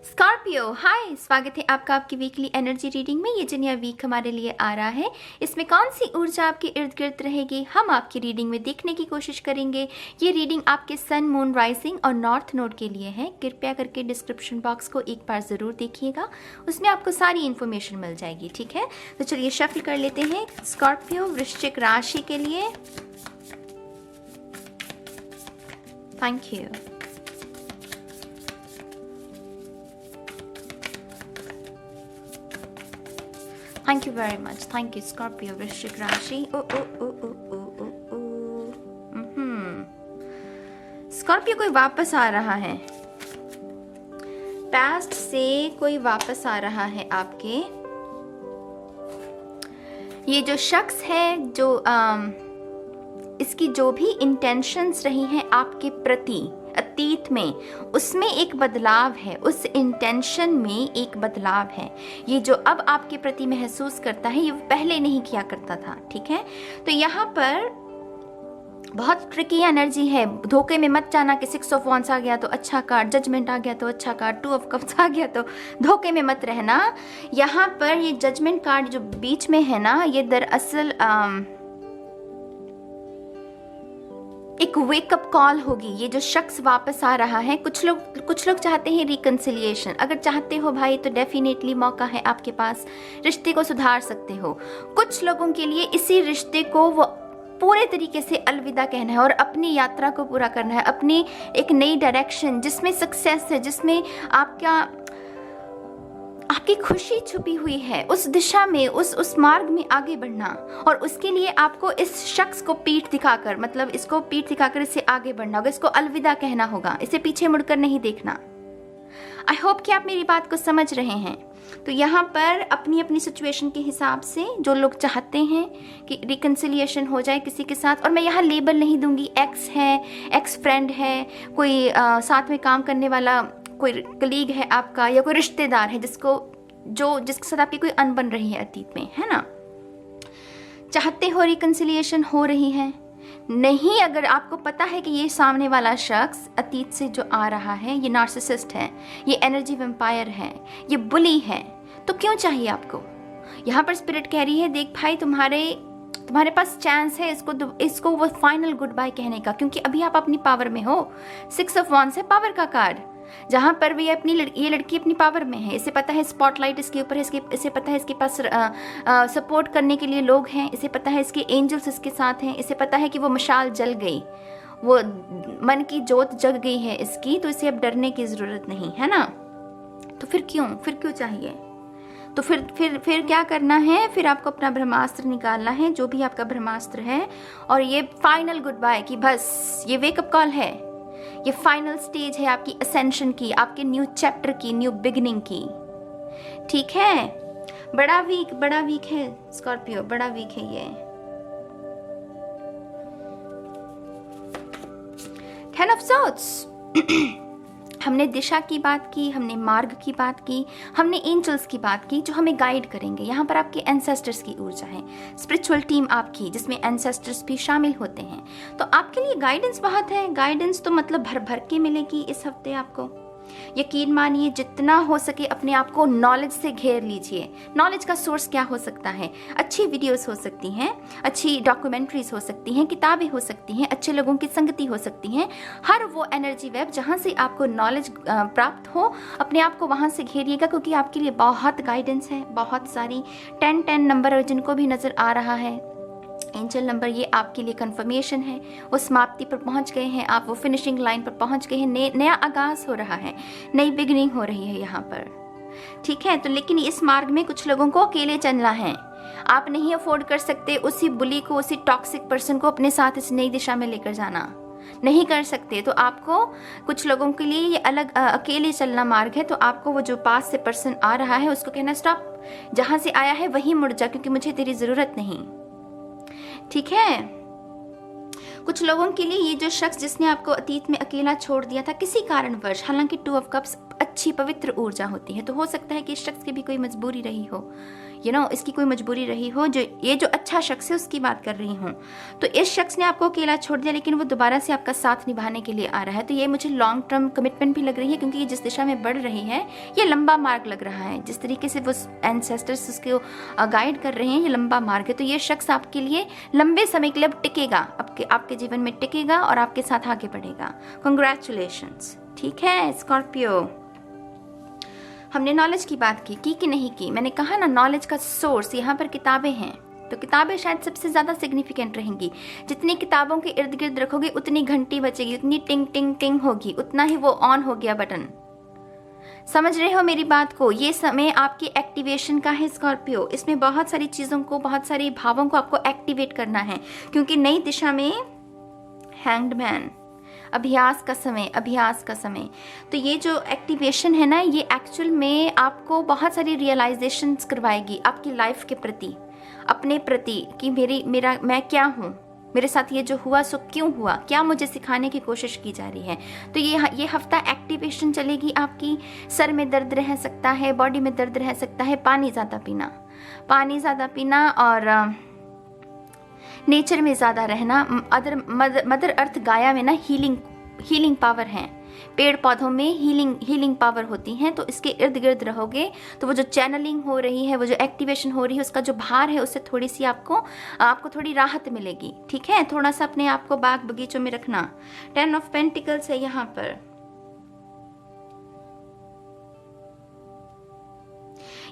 Scorpio, हाय, स्वागत है आपका आपकी वीकली एनर्जी रीडिंग में। ये जो नया वीक हमारे लिए आ रहा है, इसमें कौन सी ऊर्जा आपके इर्द गिर्द रहेगी, हम आपकी रीडिंग में देखने की कोशिश करेंगे। ये रीडिंग आपके सन, मून, राइजिंग और नॉर्थ नोड के लिए है। कृपया करके डिस्क्रिप्शन बॉक्स को एक बार ज़रूर देखिएगा, उसमें आपको सारी इन्फॉर्मेशन मिल जाएगी। ठीक है, तो चलिए शफल कर लेते हैं स्कॉर्पियो वृश्चिक राशि के लिए। Thank you. Thank you very much, thank you Scorpio वृश्चिक राशि। ओ ओ ओ ओ ओ ओ ओ स्कॉर्पियो कोई वापस आ रहा है, पास्ट से कोई वापस आ रहा है आपके। ये जो शख्स है, जो इसकी जो भी इंटेंशंस रही हैं आपके प्रति अतीत में, उसमें एक बदलाव है, उस इंटेंशन में एक बदलाव है। ये जो अब आपके प्रति महसूस करता है, ये पहले नहीं किया करता था। ठीक है, तो यहाँ पर बहुत ट्रिकी एनर्जी है। धोखे में मत जाना कि 6 ऑफ वांड्स आ गया तो अच्छा कार्ड, जजमेंट आ गया तो अच्छा कार्ड, 2 ऑफ कप्स आ गया तो धोखे में मत रहना। यहाँ पर ये जजमेंट कार्ड जो बीच में है ना, ये दरअसल एक वेकअप कॉल होगी। ये जो शख्स वापस आ रहा है, कुछ लोग चाहते हैं रिकंसिलिएशन। अगर चाहते हो भाई तो डेफिनेटली मौका है आपके पास, रिश्ते को सुधार सकते हो। कुछ लोगों के लिए इसी रिश्ते को वो पूरे तरीके से अलविदा कहना है और अपनी यात्रा को पूरा करना है, अपनी एक नई डायरेक्शन जिसमें सक्सेस है, जिसमें आपकी खुशी छुपी हुई है, उस दिशा में, उस मार्ग में आगे बढ़ना। और उसके लिए आपको इस शख्स को पीठ दिखाकर, मतलब इसको पीठ दिखाकर इससे आगे बढ़ना होगा, इसको अलविदा कहना होगा, इसे पीछे मुड़कर नहीं देखना। आई होप कि आप मेरी बात को समझ रहे हैं। तो यहाँ पर अपनी अपनी सिचुएशन के हिसाब से जो लोग चाहते हैं कि रिकंसिलिएशन हो जाए किसी के साथ, और मैं यहाँ लेबल नहीं दूंगी, एक्स है, एक्स फ्रेंड है, कोई साथ में काम करने वाला कोई कलीग है आपका, या कोई रिश्तेदार है जिसके साथ आपकी कोई अनबन रही है अतीत में, है ना। चाहते हो रिकंसिलिएशन हो रही है नहीं, अगर आपको पता है कि ये सामने वाला शख्स अतीत से जो आ रहा है, ये नार्सिसिस्ट है, ये एनर्जी वेम्पायर है, ये बुली है, तो क्यों चाहिए आपको। यहाँ पर स्पिरिट कह रही है, देख भाई, तुम्हारे पास चांस है इसको वो फाइनल गुड बाय कहने का, क्योंकि अभी आप अपनी पावर में हो। 6 ऑफ वांड्स है पावर का कार्ड, जहां पर भी ये लड़की अपनी पावर में है। इसे पता है स्पॉटलाइट इसके ऊपर है, इसे पता है इसके पास सपोर्ट करने के लिए लोग हैं, इसे पता है इसके एंजल्स इसके साथ हैं, इसे पता है कि वो मशाल जल गई, वो मन की जोत जग गई है इसकी, तो इसे अब डरने की जरूरत नहीं है ना। तो फिर क्यों चाहिए। तो फिर क्या करना है, फिर आपको अपना ब्रह्मास्त्र निकालना है, जो भी आपका ब्रह्मास्त्र है, और ये फाइनल गुड बाय की, बस ये वेकअप कॉल है, ये फाइनल स्टेज है आपकी असेंशन की, आपके न्यू चैप्टर की, न्यू बिगिनिंग की। ठीक है, बड़ा वीक है स्कॉर्पियो, बड़ा वीक है ये। 10 ऑफ सोर्ड्स हमने दिशा की बात की, हमने मार्ग की बात की, हमने एंजल्स की बात की जो हमें गाइड करेंगे। यहाँ पर आपके एंसेस्टर्स की ऊर्जा है, स्पिरिचुअल टीम आपकी, जिसमें एंसेस्टर्स भी शामिल होते हैं। तो आपके लिए गाइडेंस बहुत है। गाइडेंस तो मतलब भर भर के मिलेगी इस हफ्ते आपको। यकीन मानिए, जितना हो सके अपने आप को नॉलेज से घेर लीजिए। नॉलेज का सोर्स क्या हो सकता है, अच्छी वीडियोस हो सकती हैं, अच्छी डॉक्यूमेंट्रीज हो सकती हैं, किताबें हो सकती हैं, अच्छे लोगों की संगति हो सकती हैं। हर वो एनर्जी वेब जहाँ से आपको नॉलेज प्राप्त हो, अपने आप को वहाँ से घेरिएगा, क्योंकि आपके लिए बहुत गाइडेंस है, बहुत सारी। 10-10 नंबर जिनको भी नज़र आ रहा है, एंजल नंबर, ये आपके लिए कंफर्मेशन है। वो समाप्ति पर पहुंच गए हैं आप, वो फिनिशिंग लाइन पर पहुंच गए हैं, नया आगाज हो रहा है, नई बिगनिंग हो रही है यहाँ पर। ठीक है, तो लेकिन इस मार्ग में कुछ लोगों को अकेले चलना है। आप नहीं अफोर्ड कर सकते उसी बुली को, उसी टॉक्सिक पर्सन को अपने साथ इस नई दिशा में लेकर जाना, नहीं कर सकते। तो आपको, कुछ लोगों के लिए ये अलग अकेले चलना मार्ग है। तो आपको वो जो पास से पर्सन आ रहा है उसको कहना, स्टॉप, जहां से आया है वहीं मुड़ जा, क्योंकि मुझे तेरी जरूरत नहीं। ठीक है, कुछ लोगों के लिए ये जो शख्स जिसने आपको अतीत में अकेला छोड़ दिया था किसी कारणवश, हालांकि 2 ऑफ कप्स अच्छी पवित्र ऊर्जा होती है। तो हो सकता है कि इस शख्स की भी कोई मजबूरी रही हो, इसकी कोई मजबूरी रही हो। जो अच्छा शख्स है उसकी बात कर रही हूँ। तो इस शख्स ने आपको अकेला छोड़ दिया, लेकिन वो दोबारा से आपका साथ निभाने के लिए आ रहा है। तो ये मुझे लॉन्ग टर्म कमिटमेंट भी लग रही है, क्योंकि ये जिस दिशा में बढ़ रही है ये लंबा मार्ग लग रहा है। जिस तरीके से वो एंसेस्टर्स उसको गाइड कर रहे हैं, ये लंबा मार्ग है। तो ये शख्स आपके लिए लंबे समय के लिए अब टिकेगा, आपके जीवन में टिकेगा और आपके साथ आगे बढ़ेगा। कंग्रेचुलेशंस। ठीक है स्कॉर्पियो, हमने नॉलेज की बात की कि नहीं की? मैंने कहा ना, नॉलेज का सोर्स यहाँ पर किताबें हैं, तो किताबें शायद सबसे ज़्यादा सिग्निफिकेंट रहेंगी। जितनी किताबों के इर्द गिर्द रखोगे उतनी घंटी बचेगी, उतनी टिंग टिंग टिंग होगी, उतना ही वो ऑन हो गया बटन। समझ रहे हो मेरी बात को? ये समय आपकी एक्टिवेशन का है स्कॉर्पियो। इसमें बहुत सारी चीज़ों को, बहुत सारे भावों को आपको एक्टिवेट करना है, क्योंकि नई दिशा में हैंग्ड मैन, अभ्यास का समय। तो ये जो एक्टिवेशन है ना, ये एक्चुअल में आपको बहुत सारी रियलाइजेशंस करवाएगी आपकी लाइफ के प्रति, अपने प्रति, कि मैं क्या हूँ, मेरे साथ ये जो हुआ सो क्यों हुआ, क्या मुझे सिखाने की कोशिश की जा रही है। तो ये हफ्ता एक्टिवेशन चलेगी आपकी। सर में दर्द रह सकता है, बॉडी में दर्द रह सकता है। पानी ज़्यादा पीना और नेचर में ज़्यादा रहना। मदर अर्थ गाया में ना हीलिंग पावर है। पेड़ पौधों में हीलिंग पावर होती है। तो इसके इर्द गिर्द रहोगे तो वो जो चैनलिंग हो रही है, वो जो एक्टिवेशन हो रही है, उसका जो भार है उससे थोड़ी सी आपको थोड़ी राहत मिलेगी। ठीक है, थोड़ा सा अपने आप को बाग बगीचों में रखना। 10 ऑफ पेंटिकल्स है यहाँ पर।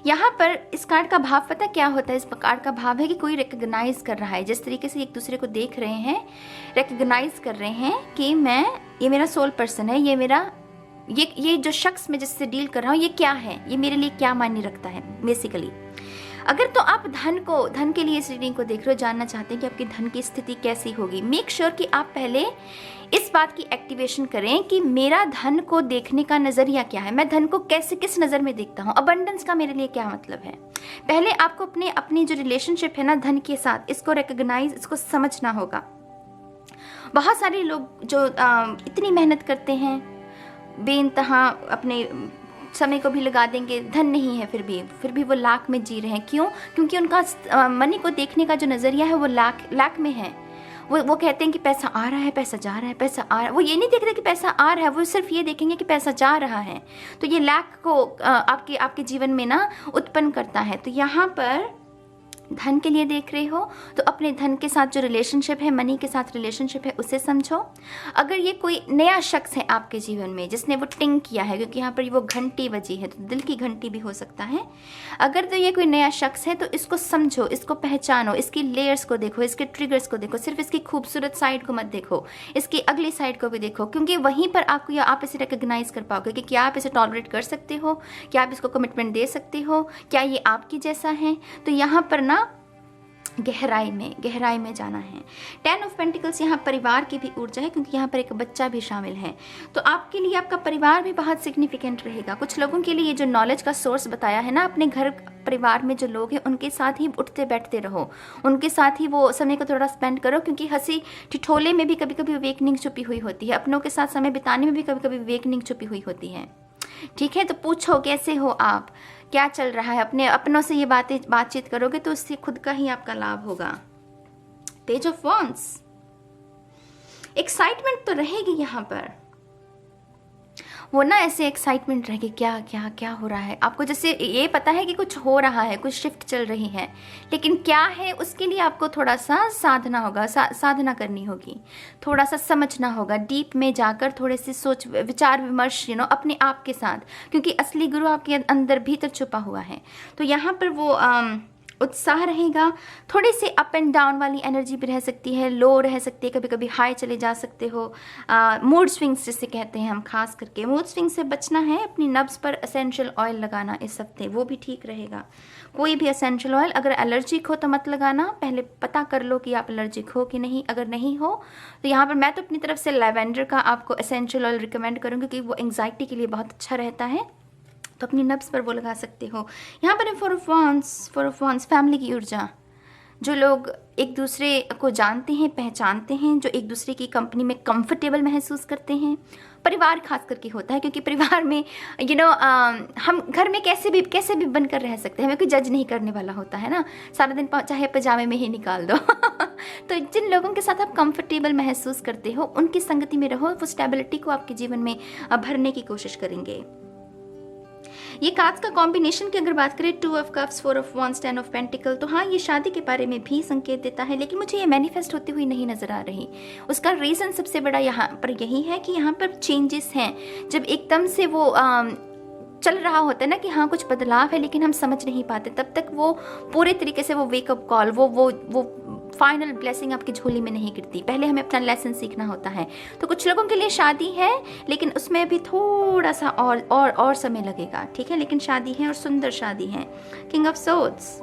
यहाँ पर इस कार्ड का भाव पता क्या होता है? इस कार्ड का भाव है कि कोई रिकॉग्नाइज कर रहा है। जिस तरीके से एक दूसरे को देख रहे हैं, रिकॉग्नाइज कर रहे हैं कि ये मेरा सोल पर्सन है, ये जो शख्स मैं जिससे डील कर रहा हूँ ये क्या है, ये मेरे लिए क्या मायने रखता है बेसिकली। अगर तो आप धन के लिए इस रीडिंग को देख रहे हो, जानना चाहते हैं कि आपकी धन की स्थिति कैसी होगी, मेक श्योर कि आप पहले इस बात की एक्टिवेशन करें कि मेरा धन को देखने का नजरिया क्या है, मैं धन को किस नजर में देखता हूँ, अबंडेंस का मेरे लिए क्या मतलब है। पहले आपको अपनी जो रिलेशनशिप है ना धन के साथ, इसको रिकॉग्नाइज, इसको समझना होगा। बहुत सारे लोग जो इतनी मेहनत करते हैं, बेइंतहा अपने समय को भी लगा देंगे, धन नहीं है फिर भी वो लाख में जी रहे हैं। क्यों? क्योंकि उनका मनी को देखने का जो नज़रिया है वो लाख में है। वो कहते हैं कि पैसा आ रहा है, पैसा जा रहा है, पैसा आ रहा है। वो ये नहीं देख रहे कि पैसा आ रहा है, वो सिर्फ ये देखेंगे कि पैसा जा रहा है। तो ये लाख को आपके जीवन में ना उत्पन्न करता है। तो यहाँ पर धन के लिए देख रहे हो तो अपने धन के साथ जो रिलेशनशिप है, मनी के साथ रिलेशनशिप है, उसे समझो। अगर ये कोई नया शख्स है आपके जीवन में जिसने वो टिंग किया है, क्योंकि यहाँ पर वो घंटी बजी है, तो दिल की घंटी भी हो सकता है। अगर तो ये कोई नया शख्स है तो इसको समझो, इसको पहचानो, इसकी लेयर्स को देखो, इसके ट्रिगर्स को देखो। सिर्फ इसकी खूबसूरत साइड को मत देखो, इसकी अगली साइड को भी देखो, क्योंकि वहीं पर आप इसे रिकॉग्नाइज कर पाओगे कि क्या आप इसे टॉलरेट कर सकते हो, क्या आप इसको कमिटमेंट दे सकते हो, क्या ये आपकी जैसा है। तो यहाँ पर ना गहराई में जाना है। 10 ऑफ पेंटिकल्स यहाँ परिवार की भी ऊर्जा है, क्योंकि यहाँ पर एक बच्चा भी शामिल है। तो आपके लिए आपका परिवार भी बहुत सिग्निफिकेंट रहेगा। कुछ लोगों के लिए ये जो नॉलेज का सोर्स बताया है ना, अपने घर परिवार में जो लोग हैं उनके साथ ही उठते बैठते रहो, उनके साथ ही वो समय को थोड़ा स्पेंड करो, क्योंकि हंसी ठिठोले में भी कभी कभी अवेकनिंग छुपी हुई होती है, अपनों के साथ समय बिताने में भी कभी कभी अवेकनिंग छुपी हुई होती है। ठीक है, तो पूछो कैसे हो आप, क्या चल रहा है, अपने अपनों से ये बातचीत करोगे तो उससे खुद का ही आपका लाभ होगा। पेज ऑफ वॉन्ड्स, एक्साइटमेंट तो रहेगी यहाँ पर, वो ना ऐसे एक्साइटमेंट रहेगी, क्या क्या क्या हो रहा है आपको, जैसे ये पता है कि कुछ हो रहा है, कुछ शिफ्ट चल रही है, लेकिन क्या है उसके लिए आपको थोड़ा सा साधना होगा, साधना करनी होगी, थोड़ा सा समझना होगा, डीप में जाकर थोड़े से सोच विचार विमर्श अपने आप के साथ, क्योंकि असली गुरु आपके अंदर भीतर छुपा हुआ है। तो यहाँ पर वो उत्साह रहेगा। थोड़ी सी अप एंड डाउन वाली एनर्जी भी रह सकती है, लो रह सकती है, कभी कभी हाई चले जा सकते हो। मूड स्विंग्स जिसे कहते हैं हम, खास करके मूड स्विंग से बचना है। अपनी नब्ज पर एसेंशियल ऑयल लगाना इस हफ्ते, वो भी ठीक रहेगा। कोई भी एसेंशियल ऑयल, अगर एलर्जिक हो तो मत लगाना, पहले पता कर लो कि आप एलर्जिक हो कि नहीं। अगर नहीं हो तो यहाँ पर मैं तो अपनी तरफ से लैवेंडर का आपको एसेंशियल ऑयल रिकमेंड करूँगी, क्योंकि वो एंग्जाइटी के लिए बहुत अच्छा रहता है, तो अपनी नब्ज पर वो लगा सकते हो। यहाँ पर 4 ऑफ वांड्स फैमिली की ऊर्जा, जो लोग एक दूसरे को जानते हैं, पहचानते हैं, जो एक दूसरे की कंपनी में कंफर्टेबल महसूस करते हैं। परिवार खास करके होता है, क्योंकि परिवार में हम घर में कैसे भी बनकर रह सकते हैं, हमें कोई जज नहीं करने वाला होता है ना, सारा दिन चाहे पजामे में ही निकाल दो। तो जिन लोगों के साथ आप कंफर्टेबल महसूस करते हो, उनकी संगति में रहो, वो स्टेबिलिटी को आपके जीवन में भरने की कोशिश करेंगे। ये कार्ड्स का कॉम्बिनेशन की अगर बात करें, 2 of cups, 4 of wands, 10 of pentacle, तो हाँ, ये शादी के बारे में भी संकेत देता है, लेकिन मुझे ये मैनिफेस्ट होती हुई नहीं नजर आ रही। उसका रीजन सबसे बड़ा यहाँ पर यही है कि यहाँ पर चेंजेस हैं। जब एकदम से वो चल रहा होता है ना कि हाँ कुछ बदलाव है, लेकिन हम समझ नहीं पाते, तब तक वो पूरे तरीके से वो वेकअप कॉल, वो फाइनल ब्लेसिंग आपकी झोली में नहीं गिरती। पहले हमें अपना लेसन सीखना होता है। तो कुछ लोगों के लिए शादी है, लेकिन उसमें अभी थोड़ा सा और समय लगेगा, ठीक है, लेकिन शादी है और सुंदर शादी है। किंग ऑफ सोर्ड्स,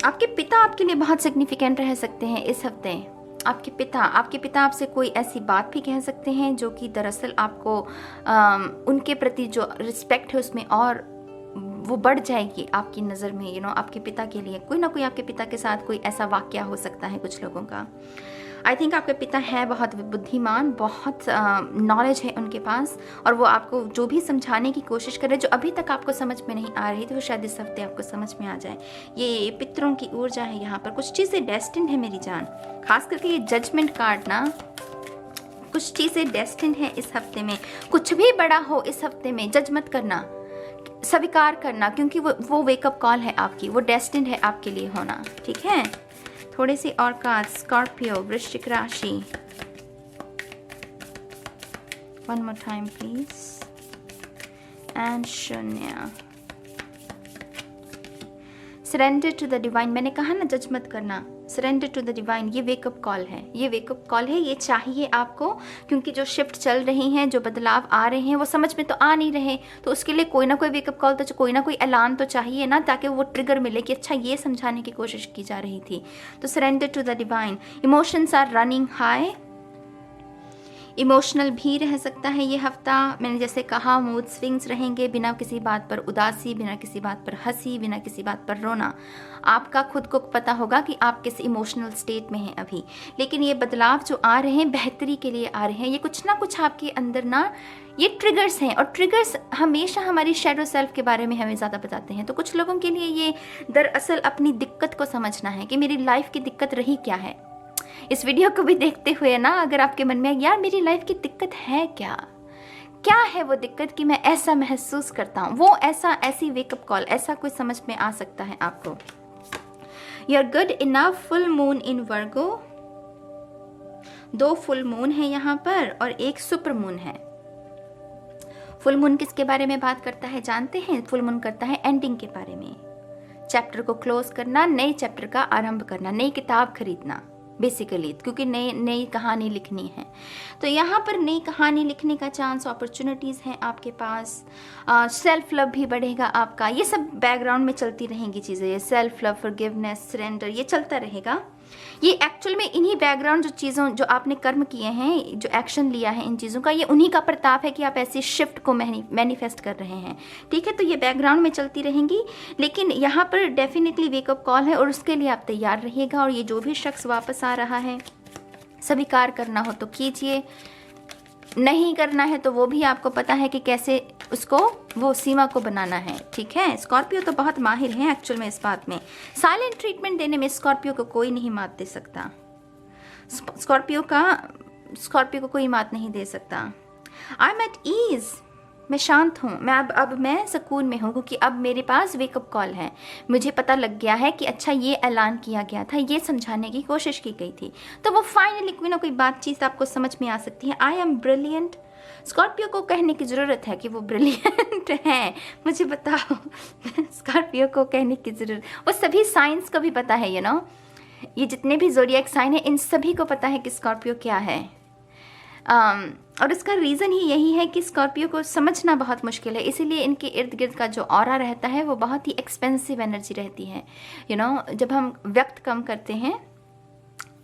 आपके पिता आपके लिए बहुत सिग्निफिकेंट रह सकते हैं इस हफ्ते। आपके पिता आपसे कोई ऐसी बात भी कह सकते हैं जो कि दरअसल आपको उनके प्रति जो रिस्पेक्ट है उसमें और वो बढ़ जाएगी आपकी नज़र में। आपके पिता के लिए कोई ना कोई, आपके पिता के साथ कोई ऐसा वाकया हो सकता है कुछ लोगों का। आई थिंक आपके पिता है बहुत बुद्धिमान, बहुत नॉलेज है उनके पास, और वो आपको जो भी समझाने की कोशिश कर रहे हैं, जो अभी तक आपको समझ में नहीं आ रही थी, वो शायद इस हफ्ते आपको समझ में आ जाए। ये पितरों की ऊर्जा है यहाँ पर। कुछ चीज़ें डेस्टिन्ड है मेरी जान, खास करके ये जजमेंट कार्ड ना, कुछ चीज़ें डेस्टिन्ड है इस हफ्ते में। कुछ भी बड़ा हो इस हफ्ते में, जज मत करना, स्वीकार करना, क्योंकि वो वेकअप कॉल है आपकी, वो डेस्टिन्ड है आपके लिए होना, ठीक है। थोड़े से और कार्ड, स्कॉर्पियो, वृश्चिक राशि, one more time please, and शून्य। सरेंडर टू द डिवाइन, मैंने कहा ना जज मत करना, सरेंडर टू द डिवाइन, ये वेकअप कॉल है, ये वेकअप कॉल है, ये चाहिए आपको, क्योंकि जो शिफ्ट चल रही हैं, जो बदलाव आ रहे हैं, वो समझ में तो आ नहीं रहे, तो उसके लिए कोई ना कोई वेकअप कॉल, तो कोई ना कोई ऐलान तो चाहिए ना, ताकि वो ट्रिगर मिले कि अच्छा ये समझाने की कोशिश की जा रही थी। तो surrender to the divine. Emotions are running high, emotional भी रह सकता है ये हफ्ता। मैंने जैसे कहा, मूड स्विंग्स रहेंगे, बिना किसी बात पर उदासी, बिना किसी बात पर हंसी, बिना किसी बात पर रोना। आपका खुद को पता होगा कि आप किस इमोशनल स्टेट में हैं अभी, लेकिन ये बदलाव जो आ रहे हैं बेहतरी के लिए आ रहे हैं। ये कुछ ना कुछ आपके अंदर ना ये ट्रिगर्स हैं, और ट्रिगर्स हमेशा हमारी शैडो सेल्फ के बारे में हमें ज़्यादा बताते हैं। तो कुछ लोगों के लिए ये दरअसल अपनी दिक्कत को समझना है कि मेरी लाइफ की दिक्कत रही क्या है। इस वीडियो को भी देखते हुए ना, अगर आपके मन में यार मेरी लाइफ की दिक्कत है क्या है वो दिक्कत कि मैं ऐसा महसूस करता हूँ, वो ऐसी वेकअप कॉल, ऐसा कोई समझ में आ सकता है आपको। You are good enough, full moon in Virgo, 2 full moon है यहाँ पर और 1 सुपर मून है। फुल मून किसके बारे में बात करता है जानते हैं? फुल मून करता है एंडिंग के बारे में, चैप्टर को क्लोज करना, नए चैप्टर का आरंभ करना, नई किताब खरीदना बेसिकली, क्योंकि नई कहानी लिखनी है। तो यहाँ पर नई कहानी लिखने का चांस, अपॉर्चुनिटीज़ हैं आपके पास। सेल्फ लव भी बढ़ेगा आपका। ये सब बैकग्राउंड में चलती रहेंगी चीज़ें, ये सेल्फ लव, फॉरगिवनेस, सरेंडर, ये चलता रहेगा। ये एक्चुअल में इन्हीं बैकग्राउंड जो चीज़ों, जो आपने कर्म किए हैं, जो एक्शन लिया है इन चीज़ों का, ये उन्हीं का प्रताप है कि आप ऐसी शिफ्ट को मैनिफेस्ट कर रहे हैं, ठीक है। तो ये बैकग्राउंड में चलती रहेंगी, लेकिन यहाँ पर डेफिनेटली वेकअप कॉल है, और उसके लिए आप तैयार रहिएगा। और ये जो भी शख्स वापस आ रहा है, स्वीकार करना हो तो कीजिए, नहीं करना है तो वो भी आपको पता है कि कैसे उसको, वो सीमा को बनाना है, ठीक है। स्कॉर्पियो तो बहुत माहिर हैं एक्चुअल में इस बात में। साइलेंट ट्रीटमेंट देने में स्कॉर्पियो को कोई नहीं मात दे सकता, स्कॉर्पियो को कोई मात नहीं दे सकता। आई एम एट ईज, मैं शांत हूँ, मैं अब मैं सुकून में हूँ, क्योंकि अब मेरे पास वेकअप कॉल है। मुझे पता लग गया है कि अच्छा ये ऐलान किया गया था, ये समझाने की कोशिश की गई थी, तो वो फाइनली कोई ना कोई बातचीत आपको समझ में आ सकती है। आई एम ब्रिलियंट, स्कॉर्पियो को कहने की ज़रूरत है कि वो ब्रिलियंट है, मुझे बताओ। स्कॉर्पियो को कहने की ज़रूरत, वो सभी साइंस को भी पता है, ये जितने भी ज़ोडिएक साइन है, इन सभी को पता है कि स्कॉर्पियो क्या है। और इसका रीज़न ही यही है कि स्कॉर्पियो को समझना बहुत मुश्किल है, इसीलिए इनके इर्द गिर्द का जो ऑरा रहता है वो बहुत ही एक्सपेंसिव एनर्जी रहती है। जब हम व्यक्त कम करते हैं,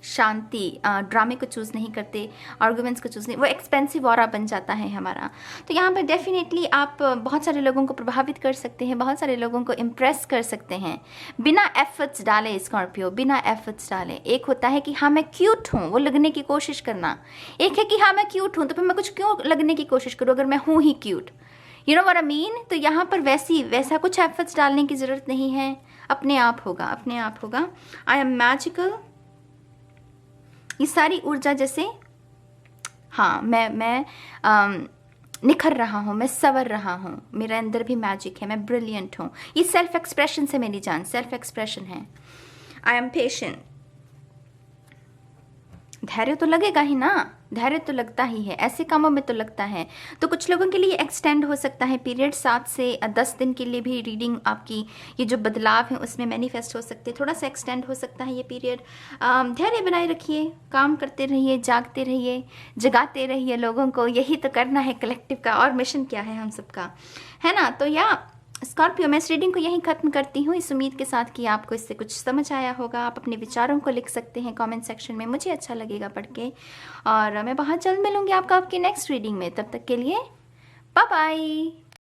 शांति, ड्रामे को चूज़ नहीं करते, आर्गूमेंट्स को चूज़ नहीं, वो एक्सपेंसिव ऑरा बन जाता है हमारा। तो यहाँ पर डेफिनेटली आप बहुत सारे लोगों को प्रभावित कर सकते हैं, बहुत सारे लोगों को इम्प्रेस कर सकते हैं बिना एफर्ट्स डाले। स्कॉर्पियो बिना एफर्ट्स डाले। एक होता है कि हाँ मैं क्यूट हूँ, वो लगने की कोशिश करना। एक है कि हाँ मैं क्यूट हूँ तो फिर मैं कुछ क्यों लगने की कोशिश करूँ अगर मैं हूँ ही cute, you know what I mean. तो यहाँ पर वैसा कुछ एफर्ट्स डालने की ज़रूरत नहीं है, अपने आप होगा, अपने आप होगा। आई एम मैजिकल, ये सारी ऊर्जा जैसे, हाँ मैं निखर रहा हूँ, मैं संवर रहा हूँ, मेरे अंदर भी मैजिक है, मैं ब्रिलियंट हूँ। ये सेल्फ एक्सप्रेशन से मेरी जान, सेल्फ एक्सप्रेशन है। आई एम पेशेंट, धैर्य तो लगेगा ही ना, धैर्य तो लगता ही है, ऐसे कामों में तो लगता है। तो कुछ लोगों के लिए एक्सटेंड हो सकता है पीरियड, 7 से 10 दिन के लिए भी रीडिंग आपकी ये जो बदलाव है उसमें मैनिफेस्ट हो सकते हैं, थोड़ा सा एक्सटेंड हो सकता है ये पीरियड। धैर्य बनाए रखिए, काम करते रहिए, जागते रहिए, जगाते रहिए लोगों को, यही तो करना है कलेक्टिव का, और मिशन क्या है हम सबका, है ना। तो या स्कॉर्पियो, मैं इस रीडिंग को यहीं ख़त्म करती हूँ, इस उम्मीद के साथ कि आपको इससे कुछ समझ आया होगा। आप अपने विचारों को लिख सकते हैं कमेंट सेक्शन में, मुझे अच्छा लगेगा पढ़ के, और मैं बहुत जल्द मिलूँगी आपको आपकी नेक्स्ट रीडिंग में। तब तक के लिए बाय बाय।